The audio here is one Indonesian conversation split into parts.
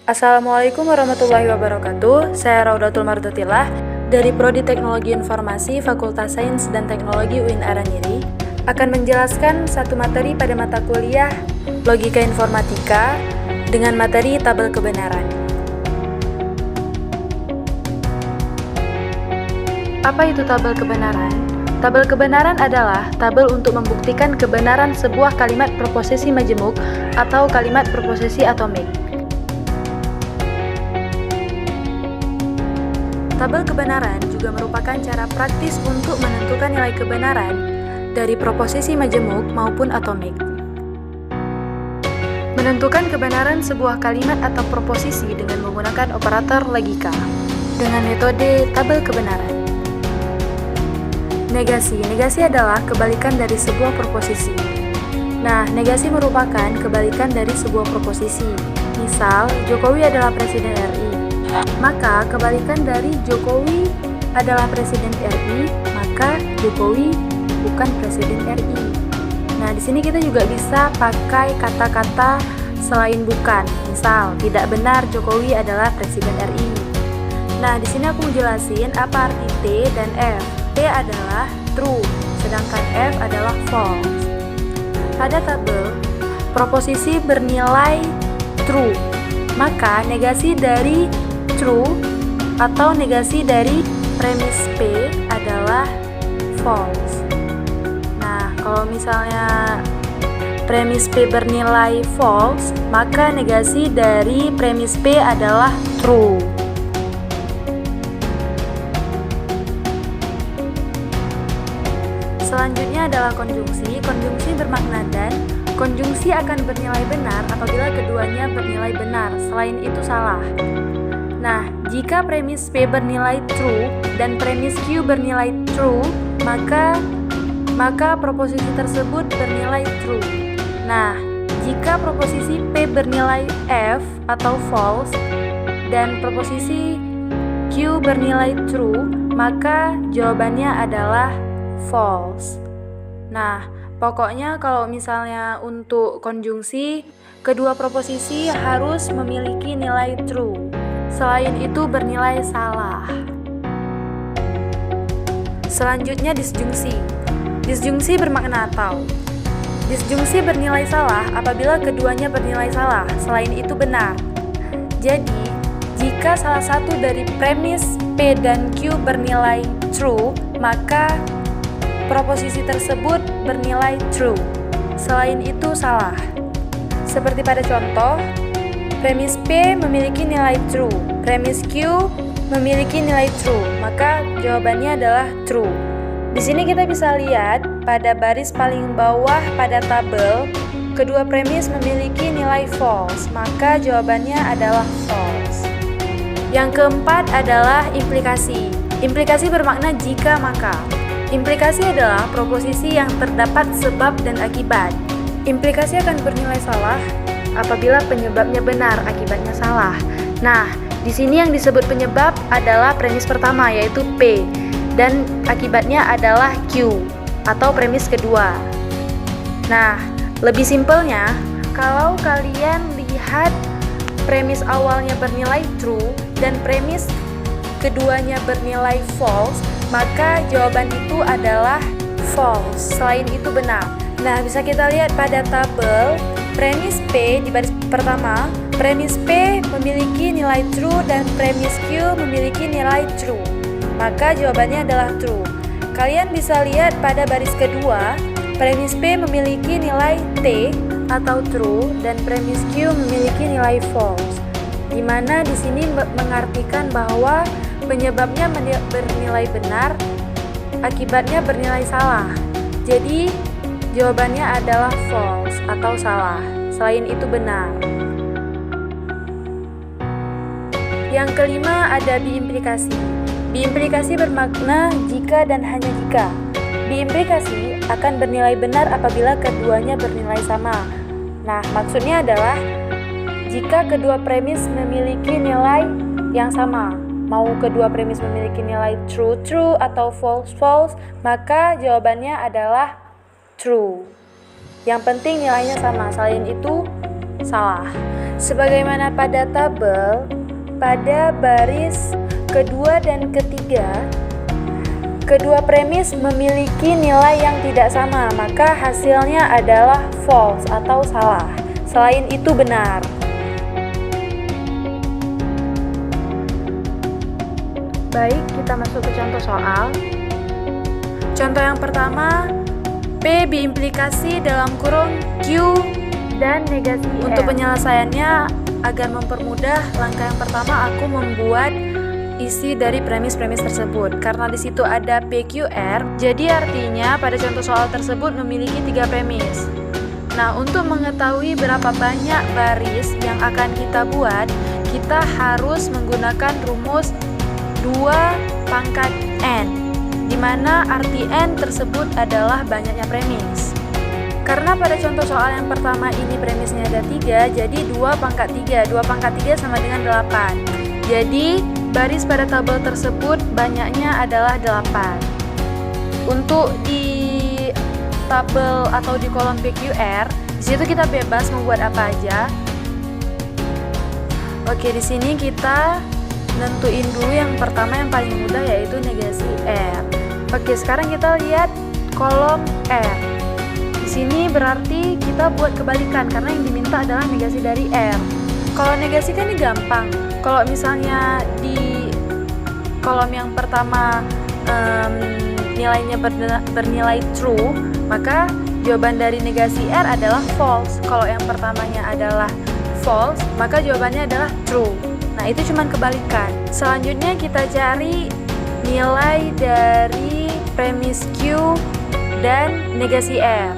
Assalamualaikum warahmatullahi wabarakatuh. Saya Raudatul Mardotilah dari Prodi Teknologi Informasi Fakultas Sains dan Teknologi UIN Aranyiri akan menjelaskan satu materi pada mata kuliah Logika Informatika dengan materi tabel kebenaran. Apa itu tabel kebenaran? Tabel kebenaran adalah tabel untuk membuktikan kebenaran sebuah kalimat proposisi majemuk atau kalimat proposisi atomik. Tabel kebenaran juga merupakan cara praktis untuk menentukan nilai kebenaran dari proposisi majemuk maupun atomik. Menentukan kebenaran sebuah kalimat atau proposisi dengan menggunakan operator logika dengan metode tabel kebenaran. Negasi adalah kebalikan dari sebuah proposisi. Nah, negasi merupakan kebalikan dari sebuah proposisi. Misal, Jokowi adalah Presiden RI. Maka kebalikan dari Jokowi adalah Presiden RI, maka Jokowi bukan Presiden RI. Nah, di sini kita juga bisa pakai kata-kata selain bukan. Misal, tidak benar Jokowi adalah Presiden RI. Nah, di sini aku mau jelasin apa arti T dan F. T adalah true, sedangkan F adalah false. Pada tabel, proposisi bernilai true, maka negasi dari true atau negasi dari premis P adalah false. Nah, kalau misalnya premis P bernilai false, maka negasi dari premis P adalah true. Selanjutnya adalah konjungsi. Konjungsi bermakna dan. Konjungsi akan bernilai benar apabila keduanya bernilai benar, selain itu salah. Nah, jika premis P bernilai true dan premis Q bernilai true, maka proposisi tersebut bernilai true. Nah, jika proposisi P bernilai F atau false dan proposisi Q bernilai true, maka jawabannya adalah false. Nah, pokoknya kalau misalnya untuk konjungsi, kedua proposisi harus memiliki nilai true. Selain itu bernilai salah. Selanjutnya disjungsi. Disjungsi bermakna atau. Disjungsi bernilai salah apabila keduanya bernilai salah, selain itu benar. Jadi, jika salah satu dari premis P dan Q bernilai true, maka proposisi tersebut bernilai true. Selain itu salah. Seperti pada contoh, premis P memiliki nilai true, premis Q memiliki nilai true, maka jawabannya adalah true. Di sini kita bisa lihat pada baris paling bawah pada tabel, kedua premis memiliki nilai false, maka jawabannya adalah false. Yang keempat adalah implikasi. Implikasi bermakna jika maka. Implikasi adalah proposisi yang terdapat sebab dan akibat. Implikasi akan bernilai salah apabila penyebabnya benar, akibatnya salah. Nah, di sini yang disebut penyebab adalah premis pertama, yaitu P, dan akibatnya adalah Q atau premis kedua. Nah, lebih simpelnya, kalau kalian lihat premis awalnya bernilai true dan premis keduanya bernilai false, maka jawaban itu adalah false. Selain itu benar. Nah, bisa kita lihat pada tabel premis P di baris pertama, premis P memiliki nilai true dan premis Q memiliki nilai true. Maka jawabannya adalah true. Kalian bisa lihat pada baris kedua, premis P memiliki nilai T atau true dan premis Q memiliki nilai false. Di mana di sini mengartikan bahwa penyebabnya bernilai benar, akibatnya bernilai salah. Jadi jawabannya adalah false atau salah. Selain itu benar. Yang kelima ada biimplikasi. Biimplikasi bermakna jika dan hanya jika. Biimplikasi akan bernilai benar apabila keduanya bernilai sama. Nah, maksudnya adalah jika kedua premis memiliki nilai yang sama. Mau kedua premis memiliki nilai true atau false, maka jawabannya adalah true. Yang penting nilainya sama, selain itu salah. Sebagaimana pada tabel, pada baris kedua dan ketiga, kedua premis memiliki nilai yang tidak sama, maka hasilnya adalah false atau salah. Selain itu benar. Baik, kita masuk ke contoh soal. Contoh yang pertama, P diimplikasi dalam kurung Q dan negasi R. Untuk penyelesaiannya, agar mempermudah, langkah yang pertama aku membuat isi dari premis-premis tersebut. Karena di situ ada PQR, jadi artinya pada contoh soal tersebut memiliki 3 premis. Nah, untuk mengetahui berapa banyak baris yang akan kita buat, kita harus menggunakan rumus 2 pangkat N, di mana arti N tersebut adalah banyaknya premis. Karena pada contoh soal yang pertama ini premisnya ada 3, jadi 2 pangkat 3. 2 pangkat 3 sama dengan 8. Jadi, baris pada tabel tersebut banyaknya adalah 8. Untuk di tabel atau di kolom PQR, di situ kita bebas membuat apa aja. Oke, di sini kita nentuin dulu yang pertama yang paling mudah, yaitu negasi R. Oke, sekarang kita lihat kolom R. Di sini berarti kita buat kebalikan karena yang diminta adalah negasi dari R. Kalau negasi kan ini gampang. Kalau misalnya di kolom yang pertama nilainya bernilai true, maka jawaban dari negasi R adalah false. Kalau yang pertamanya adalah false, maka jawabannya adalah true. Nah, itu cuman kebalikan. Selanjutnya kita cari nilai dari premis Q dan negasi R.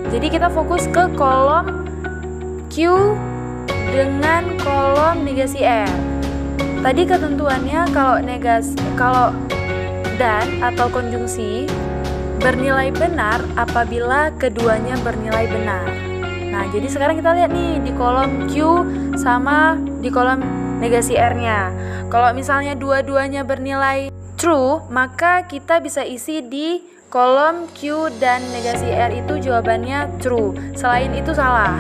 Jadi kita fokus ke kolom Q dengan kolom negasi R. Tadi ketentuannya kalau dan atau konjungsi bernilai benar apabila keduanya bernilai benar. Nah, jadi sekarang kita lihat nih di kolom Q sama di kolom negasi R-nya. Kalau misalnya dua-duanya bernilai true, maka kita bisa isi di kolom Q dan negasi R itu jawabannya true. Selain itu salah.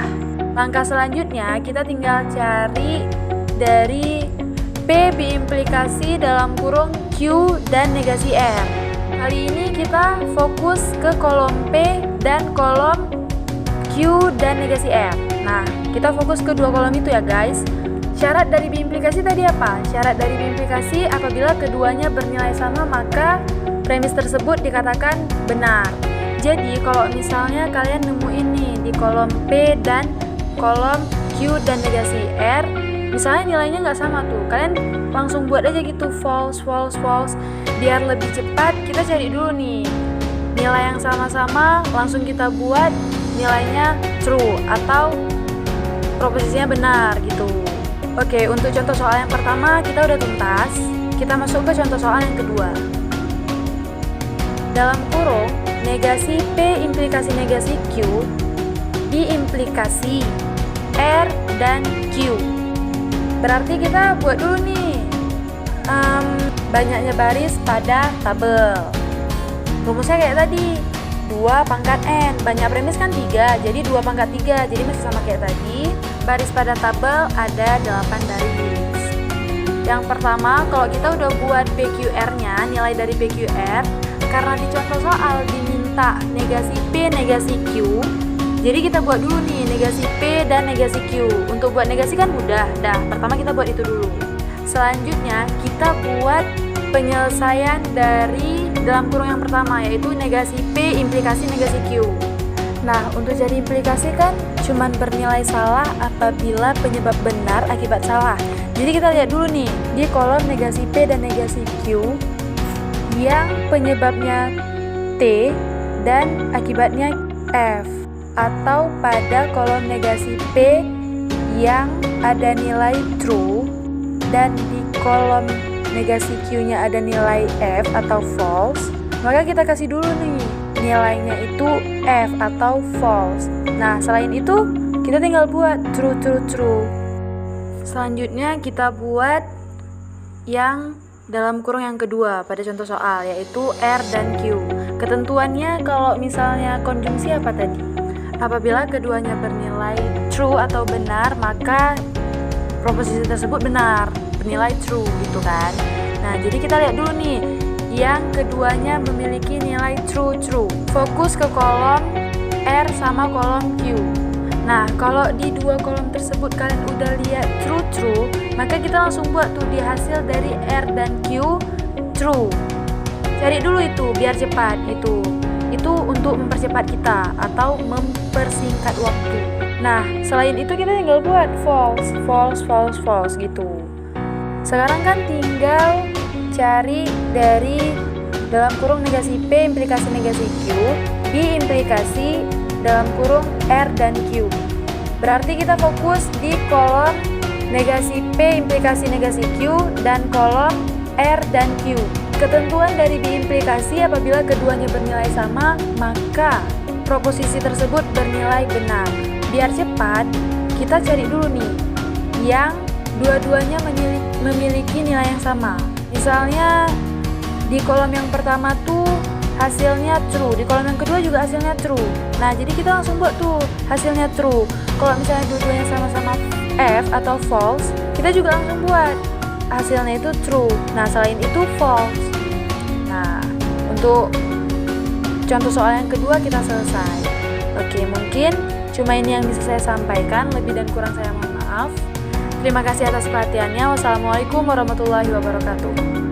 Langkah selanjutnya kita tinggal cari dari P diimplikasi dalam kurung Q dan negasi R. Kali ini kita fokus ke kolom P dan kolom Q dan negasi R. Nah, kita fokus ke dua kolom itu ya guys. Syarat dari biimplikasi tadi apa? Syarat dari biimplikasi apabila keduanya bernilai sama, maka premis tersebut dikatakan benar. Jadi kalau misalnya kalian nemuin nih di kolom P dan kolom Q dan negasi R, misalnya nilainya nggak sama tuh, kalian langsung buat aja gitu false, false, false. Biar lebih cepat, kita cari dulu nih nilai yang sama-sama, langsung kita buat nilainya true atau proposisinya benar gitu. Oke, untuk contoh soal yang pertama kita udah tuntas. Kita masuk ke contoh soal yang kedua. Dalam kurung, negasi P implikasi negasi Q diimplikasi R dan Q. Berarti kita buat dulu nih banyaknya baris pada tabel. Rumusnya kayak tadi, 2 pangkat N. Banyak premis kan 3, jadi 2 pangkat 3. Jadi masih sama kayak tadi. Baris pada tabel ada 8 baris. Yang pertama, kalau kita udah buat PQR-nya, nilai dari PQR, karena di contoh soal diminta negasi P, negasi Q, jadi kita buat dulu nih negasi P dan negasi Q. Untuk buat negasi kan mudah, pertama kita buat itu dulu. Selanjutnya, kita buat penyelesaian dari dalam kurung yang pertama, yaitu negasi P implikasi negasi Q. Nah, untuk jadi implikasi kan cuman bernilai salah apabila penyebab benar akibat salah. Jadi kita lihat dulu nih di kolom negasi P dan negasi Q yang penyebabnya T dan akibatnya F, atau pada kolom negasi P yang ada nilai true dan di kolom negasi Q-nya ada nilai F atau false, maka kita kasih dulu nih nilainya itu F atau false. Nah, selain itu kita tinggal buat true, true, true. Selanjutnya kita buat yang dalam kurung yang kedua pada contoh soal, yaitu R dan Q. Ketentuannya kalau misalnya konjungsi apa tadi? Apabila keduanya bernilai true atau benar, maka proposisi tersebut benar, bernilai true gitu kan. Nah, jadi kita lihat dulu nih, yang keduanya memiliki nilai true. Fokus ke kolom R sama kolom Q. Nah, kalau di dua kolom tersebut kalian udah lihat true, maka kita langsung buat tuh di hasil dari R dan Q true. Cari dulu itu biar cepat gitu. Itu untuk mempercepat kita atau mempersingkat waktu. Nah, selain itu kita tinggal buat false gitu. Sekarang kan tinggal cari dari dalam kurung negasi P implikasi negasi Q, B implikasi dalam kurung R dan Q. Berarti kita fokus di kolom negasi P implikasi negasi Q dan kolom R dan Q. Ketentuan dari B implikasi apabila keduanya bernilai sama, maka proposisi tersebut bernilai benar. Biar cepat, kita cari dulu nih yang dua-duanya memiliki nilai yang sama. Misalnya di kolom yang pertama tuh hasilnya true, di kolom yang kedua juga hasilnya true. Nah, jadi kita langsung buat tuh hasilnya true. Kalau misalnya dua-duanya sama-sama F atau false, kita juga langsung buat hasilnya itu true. Nah, selain itu false. Nah, untuk contoh soal yang kedua kita selesai. Oke, mungkin cuma ini yang bisa saya sampaikan. Lebih dan kurang saya mohon maaf. Terima kasih atas perhatiannya. Wassalamualaikum warahmatullahi wabarakatuh.